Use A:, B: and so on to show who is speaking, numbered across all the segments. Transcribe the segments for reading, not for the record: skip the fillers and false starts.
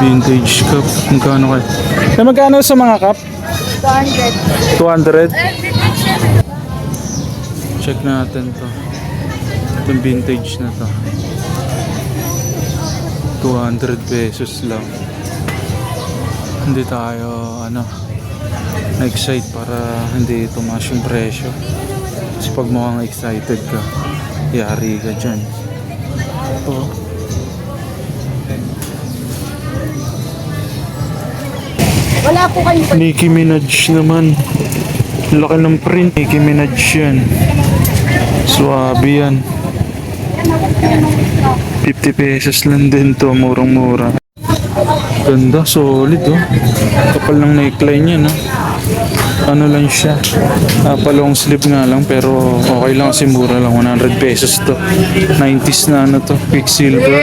A: Vintage cup. Magkano kayo? Magkano sa mga cup? 200. 200? Check natin to. Itong vintage na to. 200 pesos lang. Hindi tayo na-excite para hindi tumaas yung presyo. Kasi pag mukhang excited ka, yari ka dyan. Ito.
B: Wala po kayong
A: Nicki Minaj naman. Laki ng print. Nicki Minaj yan. Suwabe yan. 50 pesos lang din to. Murang-mura. Ganda. Solid oh. Kapal ng neckline yan oh. Ano lang siya. Palong sleeve nga lang. Pero okay lang kasi mura lang. 100 pesos to. 90s na to. Quicksilver.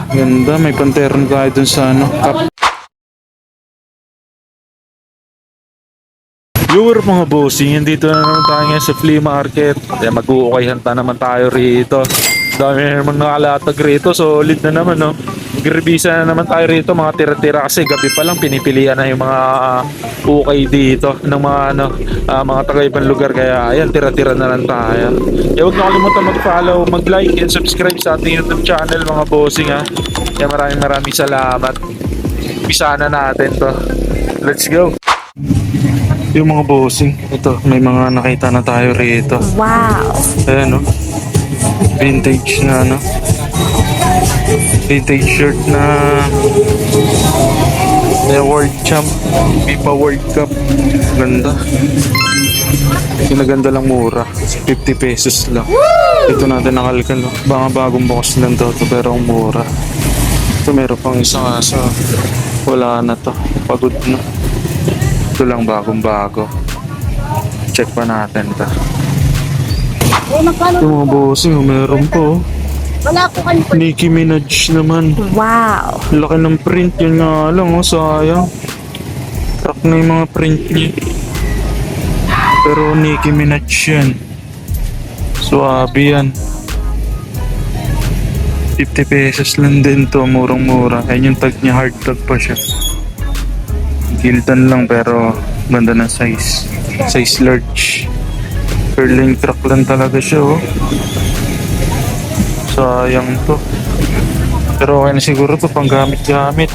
A: Ganda. May panteron tayo dun sa cup. Viewer mga bossing, dito na naman tayo ngayon sa flea market. Kaya mag-uukay hanta naman tayo rito. Dami naman nakalatag rito, solid na naman no. Mag-revisa na naman tayo rito, mga tira-tira kasi gabi pa lang pinipilian na yung mga ukay dito ng mga taga-ibang lugar. Kaya ayan, tira-tira na lang tayo. Kaya huwag na kalimutan mag-follow, mag-like and subscribe sa ating YouTube channel mga bossing ha. Kaya maraming salamat. Umpisa na natin to. Let's go! Yung mga bossing, ito, may mga nakita na tayo rito.
B: Wow!
A: Ayan, no? Vintage na, no? Vintage shirt na World Champ, FIFA World Cup. Ganda. Kinaganda lang mura. 50 pesos lang. Ito natin nakalkal, no? Baka bagong box lang to, pero ang mura. Ito, meron pang isang aso. Wala na to. Pagod na. Ito lang bagong-bago. Check pa natin ito. Ito mga bossing, meron po.
B: Wala po kayong
A: Nicki Minaj naman.
B: Wow!
A: Laki ng print yun nga lang, sayang. Rock na yung mga print niya. Pero Nicki Minaj yan. Suwabe yan. 50 pesos lang din to, murang-mura. Ayun yung tag niya, hard tag pa siya. Gildan lang pero ganda ng size. Size large. Curling truck lang talaga siya oh. Sayang to. Pero okay na siguro to pang gamit-gamit.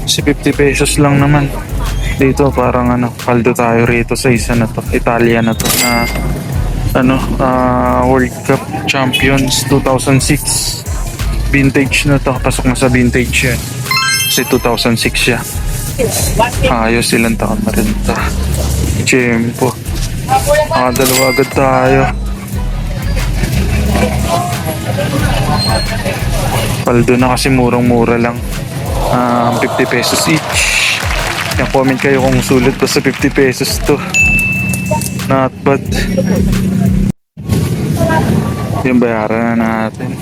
A: Kasi 50 pesos lang naman. Dito parang paldo tayo rito sa isa na to. Italia na to na World Cup Champions 2006. Vintage na to. Pasok na sa vintage yan. Kasi 2006 siya. Ayos, silang taon na rin ito. Tiyempo. Dalawa agad tayo. Paldo na kasi murang-mura lang. 50 pesos each. Kaya comment kayo kung sulit to sa 50 pesos to. Not bad. Yung bayaran na natin.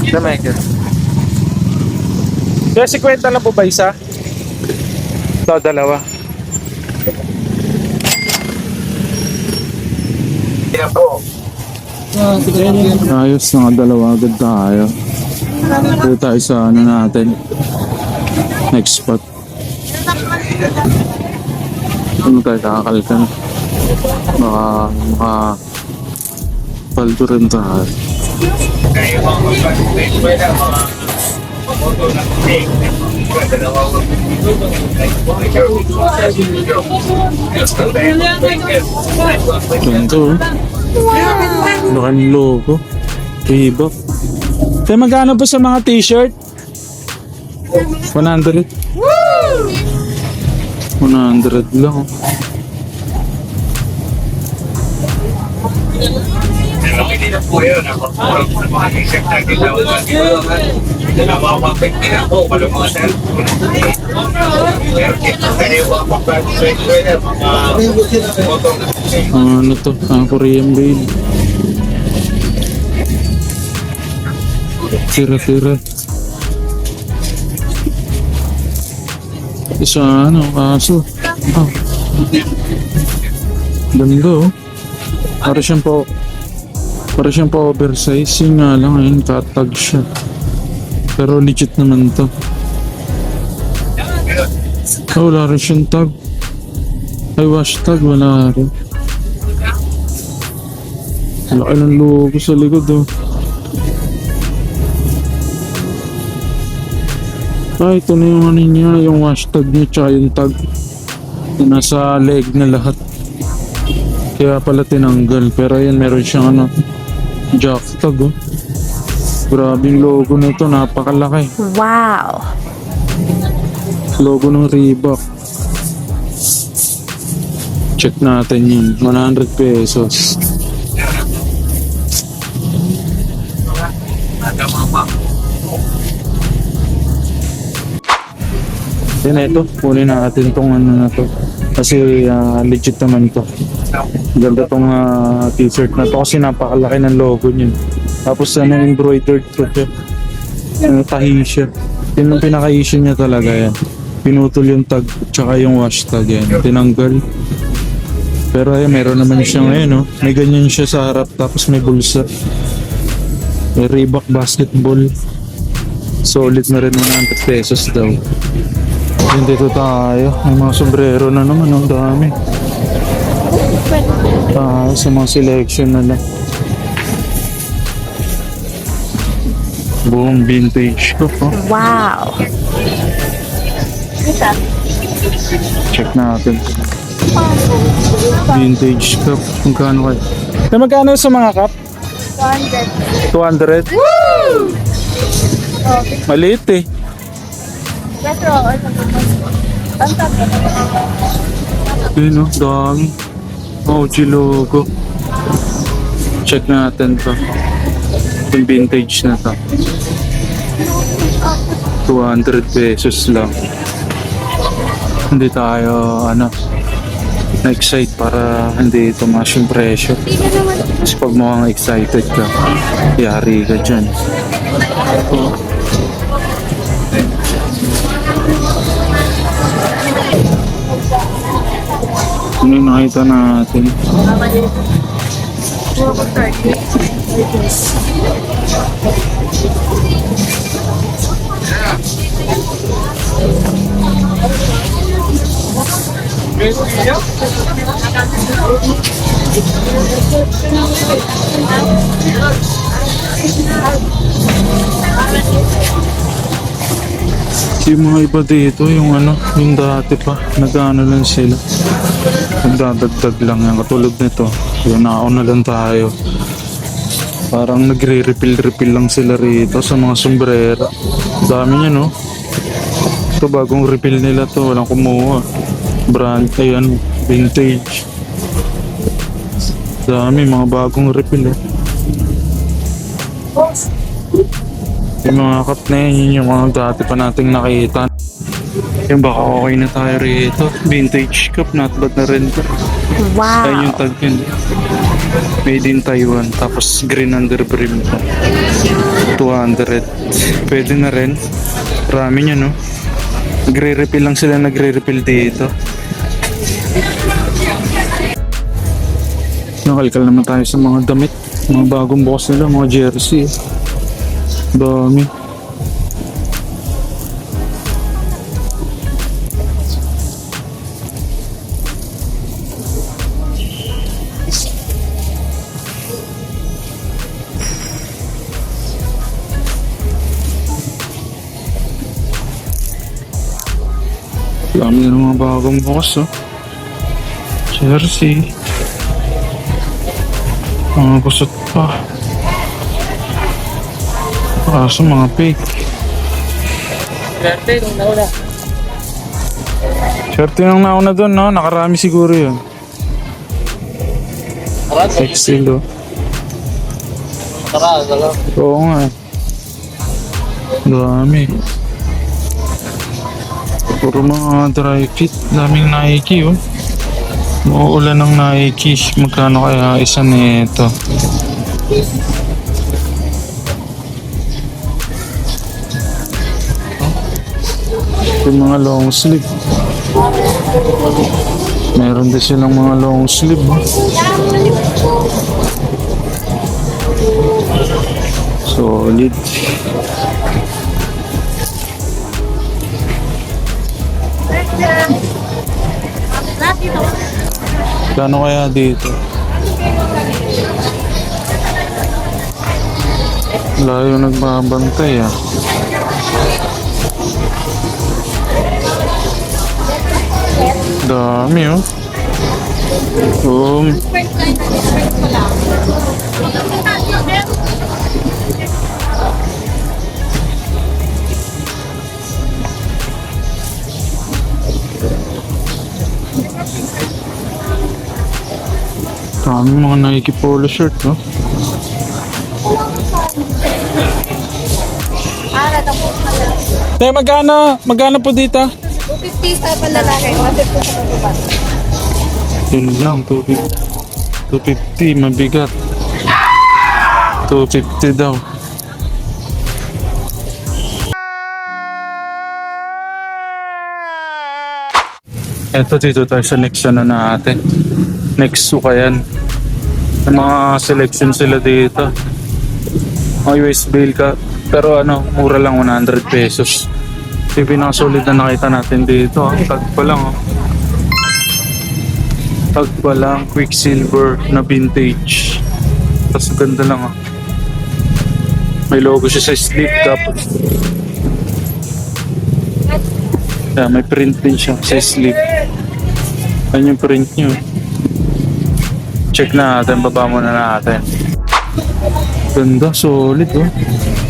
A: Damay ka. Kaya 50 lang po ba isa? Ito, dalawa. Yan po. Ayos na dalawa agad tayo. Dito tayo sa natin. Next spot. Ano tayo kakakalkan? Baka paldo rin tayo. Ganito. Laking logo. Reebok. Kaya magkano po sa mga t-shirt? 100. 100 lang. Ano to? Korean Blade. Tira-tira. Isa kaso. Ganda oh. Para siyang pa oversize. Yun nga lang, tatag siya. Pero legit naman to. Oh, wala rin siyang tag. Ay, wash tag, wala rin. Laki ng logo sa likod, oh. Ito na yung ano niya, yung hashtag niya, tsaka yung tag. Nasa leg na lahat. Kaya pala tinanggal. Pero ayan, meron siyang ano, jack tag, oh. Grabe yung logo nito, napakalaki.
B: Wow.
A: Logo ng Reebok. Check natin yun. 100 pesos. Yan, ito. Kunin natin tong ano na to. Kasi legit naman to. Ganda tong t-shirt na to kasi napakalaki ng logo niya. Tapos embroidered to siya. Tahi siya. Yun yung pinaka-issue niya talaga yan. Pinutol yung tag tsaka yung wash tag yan. Tinanggal. Pero ay meron naman siyang no? May ganyan siya sa harap tapos may bulsa. May Reebok basketball. Solid na rin 100 pesos daw. Then dito tayo. May mga sombrero na naman. Ang dami. Sa mga selection na lang. Buong vintage ko. Oh.
B: Wow.
A: Check natin. Vintage cup. Magkano kayo? Magkano sa mga cup? 200. 200? Woo! Maliit eh. Yun o, dami. OG logo. Check natin to. Yung vintage na to. 200 pesos lang. Hindi tayo na-excite para hindi tumaas yung presyo. Kasi pag mukhang excited ka, yari ka dyan. Ano yung nakita natin? Yung mga iba dito, yung yung dati pa, nag-ano lang sila. Nagdadagdag lang yan, katulad nito. Yung nauna lang tayo. Parang nagre-refill lang sila rito sa mga sombrero. Dami niya, no? Ito, bagong refill nila to, walang kumuha. Brand, ayan, vintage. Dami, mga bagong refill, eh. Yung mga cup na yun, yung mga dati pa nating nakita. Yung baka okay na tayo rito. Vintage cup, not bad na rin to.
B: Wow.
A: Ayun yung tag yun. Made in Taiwan. Tapos green under brim pa. 200. Pwede na rin. Marami niya, no? Nagre-refill lang sila, nagre-refill dito. Nakalkal naman tayo sa mga damit. Mga bagong box nila, mga jersey. Dami. Dami na ng mga bagong box, oh. Jersey. Mga kusot pa. Kaso mga fake. Swerte nung nauna doon, no? Nakarami siguro yun. Excel, oh. Oo nga. Dami. Puro mga dry fit. Daming Nike, oh. Mauulan ng Nike. Magkano kaya isa nito? Yung mga long sleeve. Meron din silang mga long sleeve. Solid. Gano kaya dito? Layo nagbabantay ah. Dami oh. Dami mga Nike polo shirt no? Magkano po dito?
C: 250 sa panlalaki, 150 sa pagbabae.
A: Yun lang, 250, mabigat. 250 daw. Eto, dito tayo sa next ano natin. Next sukayan. May mga selection sila dito. Mga US bail ka. Pero ano, mura lang, 100 pesos. Yung pinakasolid na nakita natin dito. Tag pa lang oh. Tag pa lang, Quicksilver na vintage. Tapos ganda lang oh. May logo siya sa sleeve cap. Yeah, may print din siya sa sleeve. Ano yung print nyo? Check natin, baba muna natin. Ganda, solid oh.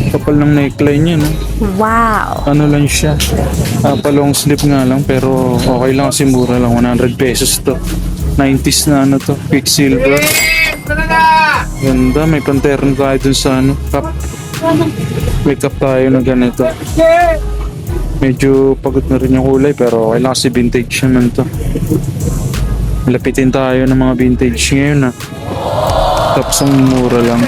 A: Kapal ng neckline niya no.
B: Wow.
A: Ano lang siya, palong sleeve nga lang pero okay lang kasi mura lang, 100 pesos to. 90s na ano to, Quicksilver. Ganda, may panteron tayo dun sa ano, cup. May cup tayo na ganito. Medyo pagod na rin yung kulay pero okay lang kasi vintage naman to. Lapitin tayo ng mga vintage ngayon Tapos ang mura lang.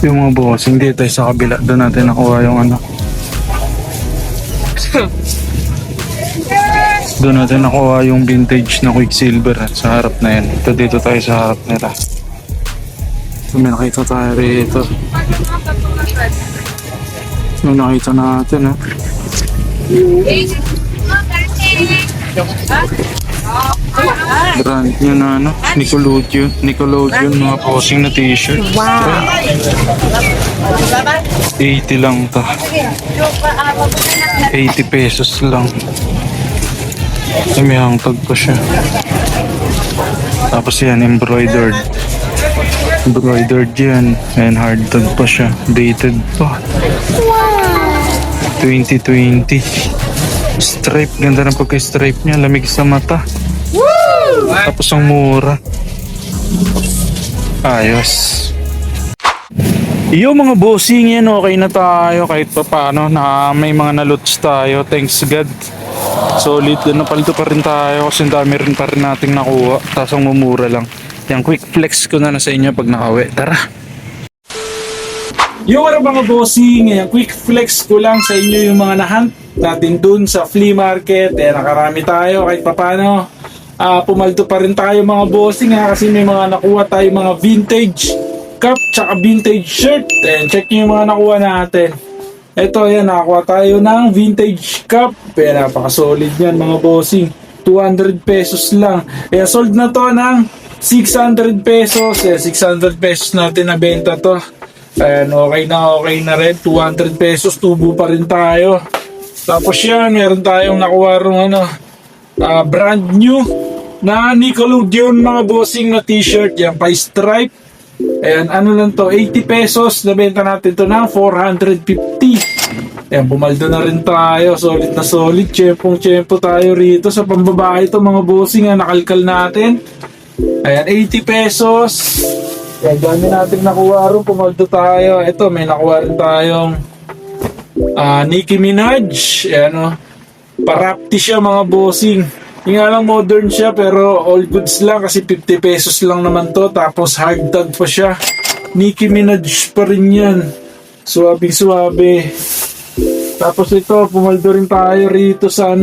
A: Yung mga boss, hindi tayo sa kabila. Doon natin nakuha yung ano. Doon natin nakuha yung vintage na Quicksilver sa harap na yan. Ito dito tayo sa harap nila. So, may nakita tayo rito. Yung nakita natin brand nyo na ano, Nickelodeon mga posing na t-shirt.
B: Wow.
A: 80 lang ta. 80 pesos lang. May hangtag pa siya. Tapos yan, embroidered. Embroidered yan. And hard tag pa siya. Dated pa. 2020. Stripe. Ganda ng pagka-stripe niya. Lamig sa mata. Tapos ang mura. Ayos. Yung mga bossing yan, okay na tayo kahit pa paano na may mga naluts tayo. Thanks God. Solid na palito pa rin tayo kasi dami rin pa rin nating nakuha. Tapos ang mumura lang. Yung quick flex ko na sa inyo pag nakawi. Tara! Yung mga bossing, yung quick flex ko lang sa inyo yung mga nahunt natin dun sa flea market. Nakarami tayo kahit pa paano. Pumalto pa rin tayo mga bossing kasi may mga nakuha tayo mga vintage cup tsaka vintage shirt. Check nyo yung mga nakuha natin. Ito yan, nakakuha tayo ng vintage cup. Napaka-solid yan mga bossing. 200 pesos lang. Sold na to ng 600 pesos. 600 pesos natin na benta to. Okay na rin. 200 pesos, tubo pa rin tayo. Tapos yan, meron tayong nakuha rin brand new na Nickelodeon mga bossing na t-shirt. Yan, pa-stripe. Ano lang to, 80 pesos. Nabenta natin to ng 450. Bumaldo na rin tayo. Solid na solid. Tiyempong-tiyempo tayo rito. Sa pambabae to mga bossing, nakalkal natin. 80 pesos. Dami natin nakuha rin. Pumaldo tayo. Ito, may nakuha rin tayong Nicki Minaj. Parapti siya mga bossing. Yung nga lang modern siya pero all goods lang kasi 50 pesos lang naman to. Tapos hard tag pa siya. Nicki Minaj pa rin yan. Suwabe. Tapos ito, pumaldo rin tayo rito sa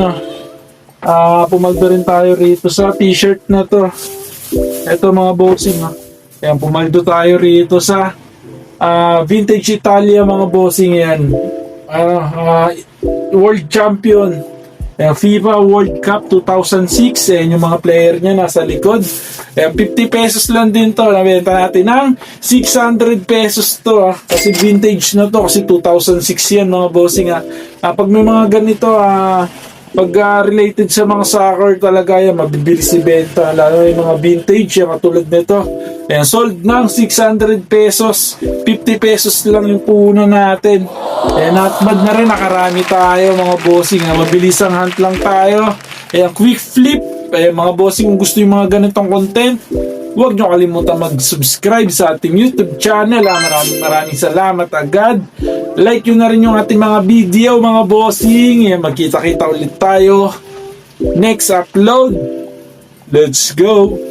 A: t-shirt na to. Ito mga bossing pumaldo tayo rito sa Vintage Italia mga bossing yan. World champion.
D: Ayan, FIFA World Cup 2006. Ayan yung mga player niya nasa likod. Ayan, 50 pesos lang din to. Nabenta natin ng 600 pesos to. Kasi vintage na to. Kasi 2006 yan mga bossing. Pag may mga ganito, pag related sa mga soccer talaga yan, mabibilis ibenta. Lalo yung mga vintage, yung katulad nito. Ayan, sold ng 600 pesos. 50 pesos lang yung puno natin. Ayan, not bad na rin. Nakarami tayo mga bossing. Mabilis ang hunt lang tayo. Ayan, quick flip. Ayan, mga bossing, kung gusto yung mga ganitong content, huwag nyo kalimutan mag-subscribe sa ating YouTube channel. Maraming salamat agad. Like nyo na rin yung ating mga video, mga bossing. Ayan, magkita-kita ulit tayo next upload. Let's go!